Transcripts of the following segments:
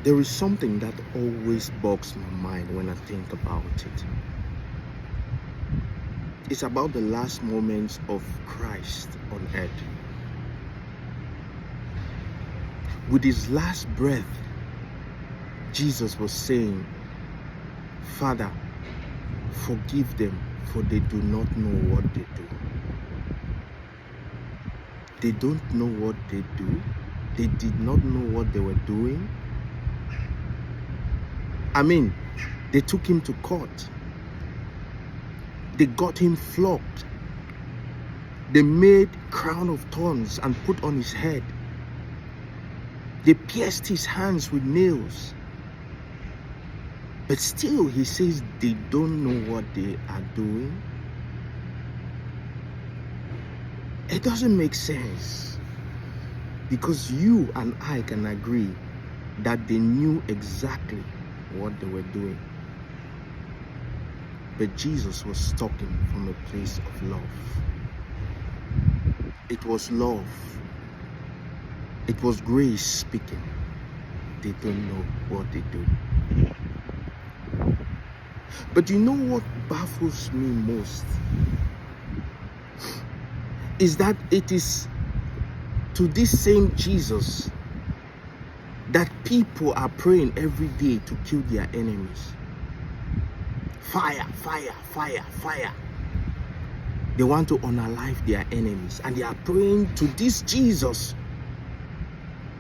There is something that always bogs my mind when I think about it. It's about the last moments of Christ on earth. With his last breath, Jesus was saying, "Father, forgive them, for they do not know what they do." They don't know what they do. They did not know what they were doing. I mean, they took him to court. They got him flogged. They made crown of thorns and put on his head. They pierced his hands with nails. But still, he says they don't know what they are doing. It doesn't make sense, because you and I can agree that they knew exactly what they were doing. But Jesus was talking from a place of love. It was love. It was grace speaking. They don't know what they do. But you know what baffles me most? Is that it is to this same Jesus that people are praying every day to kill their enemies. Fire, fire, fire, fire. They want to unalive their enemies, and they are praying to this Jesus,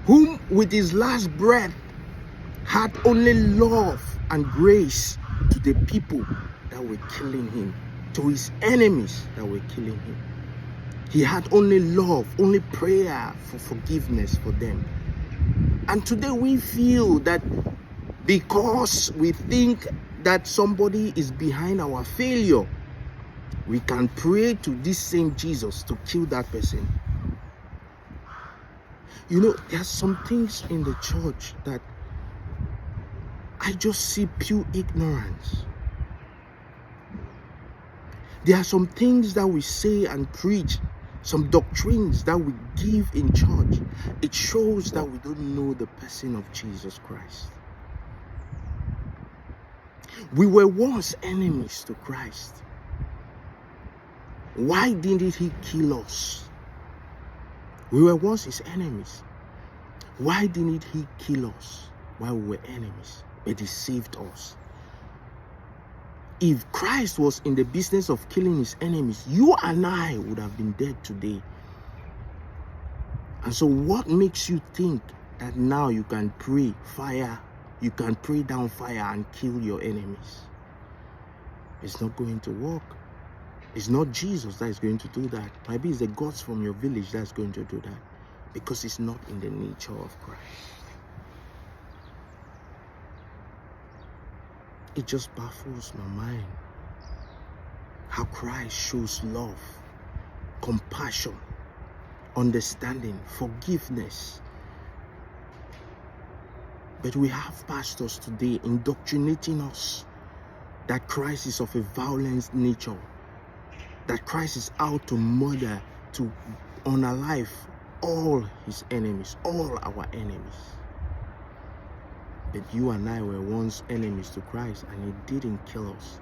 whom with his last breath had only love and grace to the people that were killing him, to his enemies that were killing him. He had only love, only prayer for forgiveness for them. And today we feel that because we think that somebody is behind our failure, we can pray to this same Jesus to kill that person. You know, there are some things in the church that I just see pure ignorance. There are some things that we say and preach, some doctrines that we give in church. It shows that we don't know the person of Jesus Christ. We were once enemies to Christ. Why didn't he kill us? We were once his enemies. Why didn't he kill us while we were enemies? But he saved us. If Christ was in the business of killing his enemies, you and I would have been dead today. And so what makes you think that now you can pray fire, you can pray down fire and kill your enemies? It's not going to work. It's not Jesus that is going to do that. Maybe it's the gods from your village that's going to do that, because it's not in the nature of Christ. It just baffles my mind how Christ shows love, compassion, understanding, forgiveness. But we have pastors today indoctrinating us that Christ is of a violent nature, that Christ is out to murder, to unalive all his enemies, all our enemies. But you and I were once enemies to Christ, and he didn't kill us.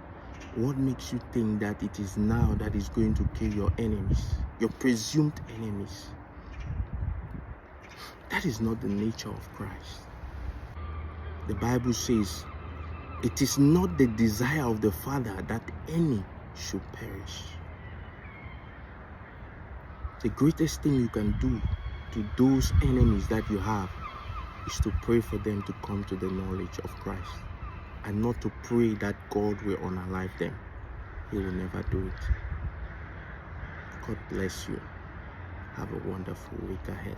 What makes you think that it is now that he's going to kill your enemies, your presumed enemies? That is not the nature of Christ. The Bible says, it is not the desire of the Father that any should perish. The greatest thing you can do to those enemies that you have is to pray for them to come to the knowledge of Christ, and not to pray that God will unalive them. He will never do it. God bless you. Have a wonderful week ahead.